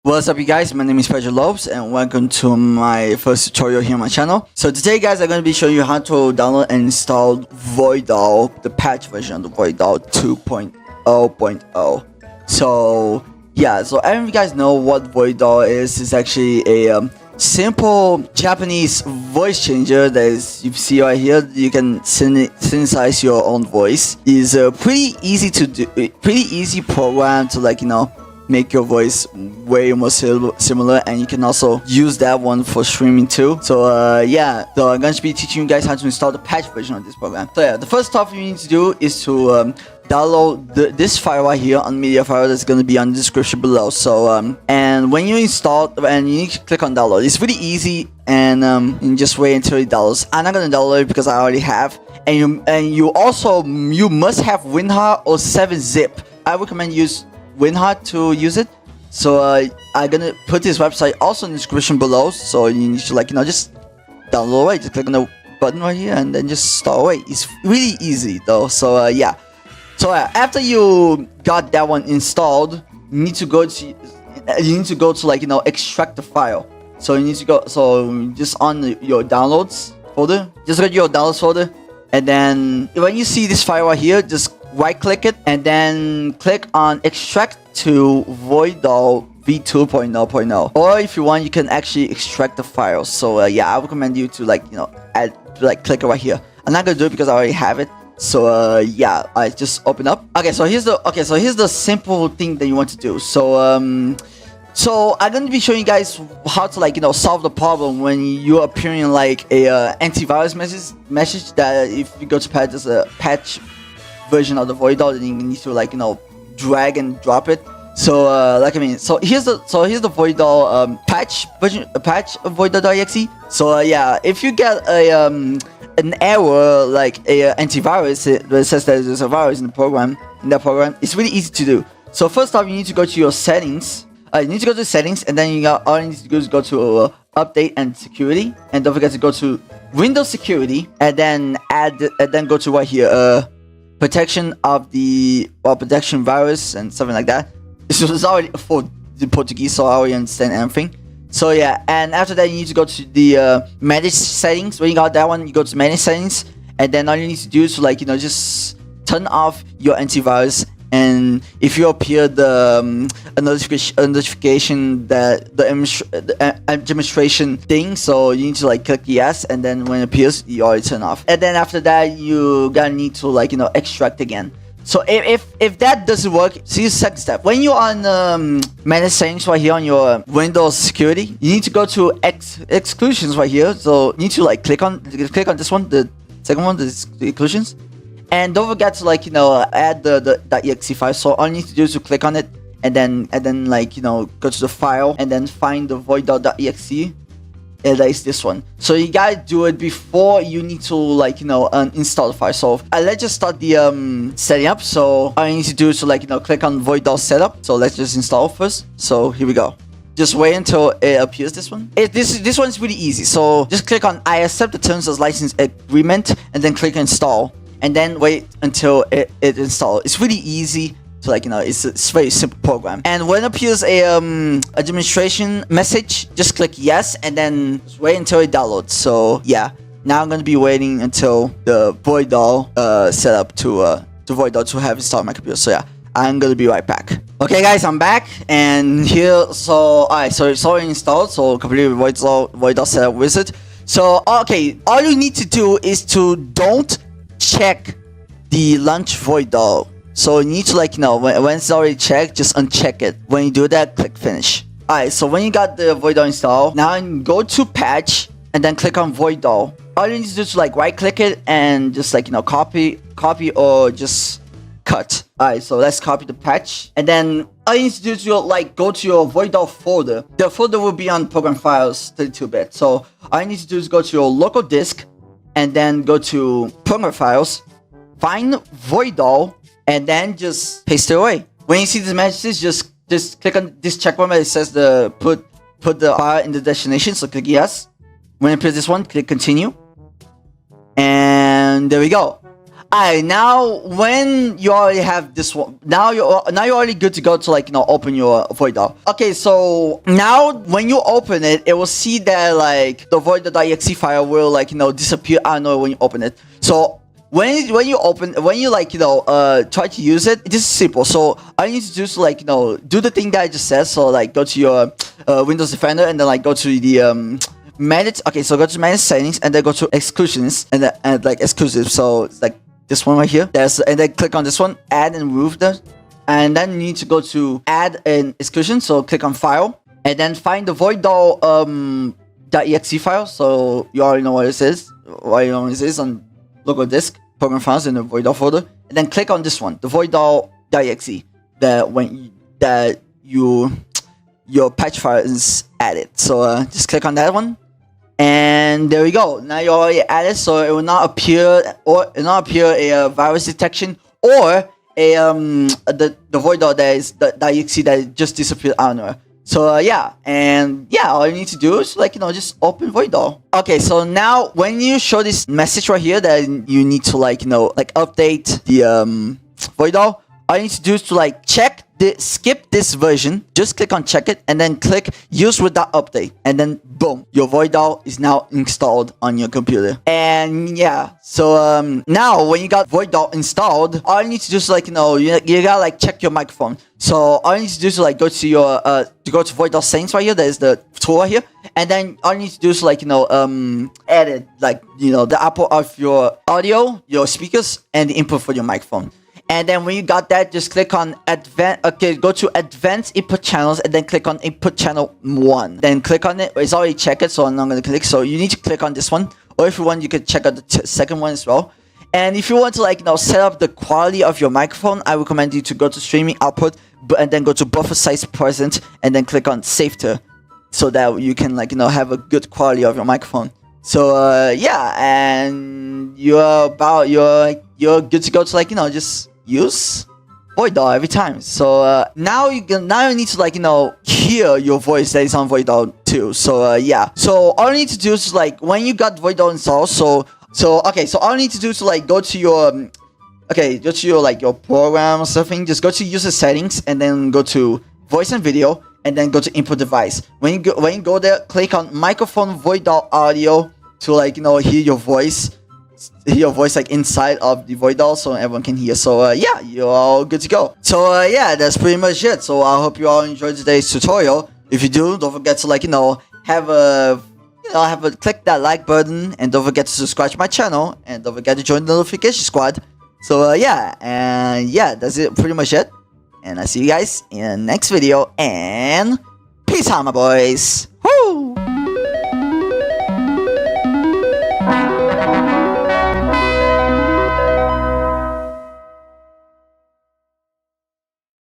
What's up you guys, my name is Pedro Lopes and welcome to my first tutorial here on my channel. So today guys, I'm going to be showing you how to download and install Voidol, the patch version of the Voidol 2.0.0. So yeah, so I don't know if you guys know what Voidol is. It's actually a simple Japanese voice changer that is, you see right here, you can synthesize your own voice. It's a pretty easy to do, pretty easy program to make your voice way more similar, and you can also use that one for streaming too. So yeah, so I'm going to be teaching you guys how to install the patch version of this program. So yeah, the first stuff you need to do is to download this file right here on media file that's going to be on the description below. So and when you install, and you need to click on download. It's really easy, and you just wait until it downloads. I'm not going to download it because I already have, and you must have WinRAR or 7-zip. I recommend use WinRAR to use it. So I'm gonna put this website also in the description below, so you need to just download it. Just click on the button right here and then just start away. It's really easy though. So yeah, so after you got that one installed, you need to go to extract the file. So you need to go, so just on your downloads folder, just go to your downloads folder, and then when you see this file right here, just right click it and then click on extract to Voidol v2.0.0, or if you want you can actually extract the file. So yeah, I recommend you to add, click it right here. I'm not gonna do it because I already have it. So yeah, I just open up. Okay, so here's the simple thing that you want to do. So so I'm going to be showing you guys how to solve the problem when you appearing like a antivirus message that if you go to patch, there's a patch version of the Voidol, then you need to drag and drop it. So so here's the Voidol patch version, patch of Voidol.exe. So yeah, if you get a an error like a antivirus that says that there's a virus in that program, it's really easy to do. So first off, you need to go to your settings. You need to go to settings, and then all you need to do is go to update and security, and don't forget to go to Windows security, and then go to right here protection of the protection virus and something like that. This was already for the Portuguese, so I already understand everything. So yeah, and after that you need to go to the manage settings. When you got that one, you go to manage settings, and then all you need to do is to just turn off your antivirus. And if you appear a notification that the demonstration thing, so you need to click yes, and then when it appears, you already turn off. And then after that, you gotta need to extract again. So if that doesn't work, see the second step. When you're on manage settings right here on your Windows security, you need to go to exclusions right here. So you need to click on this one, the second one, the exclusions. And don't forget to add the .exe file. So all you need to do is to click on it, and then go to the file and then find the voidol.exe, and that is this one. So you gotta do it before you need to install the file. So let's just start the setting up. So all you need to do is to click on Voidol setup. So let's just install first. So here we go. Just wait until it appears, this one. This one's really easy. So just click on I accept the terms of license agreement, and then click install. And then wait until it installs. It's really easy to it's a very simple program. And when it appears a demonstration message, just click yes, and then just wait until it downloads. So yeah, now I'm gonna be waiting until the Voidol setup to Voidol to have installed on my computer. So yeah, I'm gonna be right back. Okay guys, I'm back, and here, so alright, so it's already installed. So completely Voidol setup wizard. So okay, all you need to do is to don't check the launch Voidol. So you need to when it's already checked, just uncheck it. When you do that, click finish. Alright, so when you got the Voidol installed, now go to patch and then click on Voidol. All you need to do is right click it and just copy or just cut. Alright, so let's copy the patch, and then all you need to do is go to your Voidol folder. The folder will be on program files 32-bit. So all you need to do is go to your local disk, and then go to program files, find Voidol, and then just paste it away. When you see this message, just click on this check mark that says put the file in the destination. So click yes. When it appears this one, click continue, and there we go. Alright, now when you already have this one, now you're already good to go to like open your Voidol. Okay, so now when you open it, it will see that like the Voidol.exe file will like disappear. I don't know when you open it. So when you try to use it, this is simple. So all you need to do is like do the thing that I just said. So like go to your Windows Defender and then like go to the manage. Okay, so go to manage settings and then go to exclusions and then like exclusive. So it's like this one right here. And then click on this one, add and remove them. And then you need to go to add an exclusion. So click on file and then find the Voidol .exe file. So you already know what it is. On local disk, program files in the Voidol folder. And then click on this one, the Voidol.exe. Your patch file is added. So just click on that one. And there we go. Now you already added, so it will not appear a virus detection or the Voidol that you see that just disappeared out of nowhere. So yeah, and yeah, all you need to do is like just open Voidol. Okay, so now when you show this message right here that you need to like update the Voidol, all you need to do is to like skip this version. Just click on check it and then click use without update, and then boom, your Voidol is now installed on your computer. And yeah, so now when you got Voidol installed, all you need to do is like you gotta like check your microphone. So all you need to do is like go to your go to Voidol settings right here. That is the tool right here, and then all you need to do is like edit like the output of your audio, your speakers, and the input for your microphone. And then when you got that, just click on advanced. Okay, go to advanced input channels and then click on input channel 1. Then click on it. It's already checked it, so I'm not gonna click. So you need to click on this one, or if you want, you can check out the second one as well. And if you want to like set up the quality of your microphone, I recommend you to go to streaming output and then go to buffer size present and then click on save to, so that you can like have a good quality of your microphone. So yeah, and you're good to go to like just use Voidol every time. So now you need to like hear your voice that is on Voidol too. So yeah, so all you need to do is like when you got Voidol installed, so okay, so all you need to do is like go to your like your program or something. Just go to user settings and then go to voice and video and then go to input device. When you go there, click on microphone Voidol audio to like hear your voice like inside of the Voidol, so everyone can hear. So yeah, you're all good to go. So yeah, that's pretty much it. So I hope you all enjoyed today's tutorial. If you do, don't forget to like have a click that like button, and don't forget to subscribe to my channel, and don't forget to join the notification squad. So yeah, and yeah, that's it, pretty much it. And I see you guys in the next video, and peace out, my boys. Woo!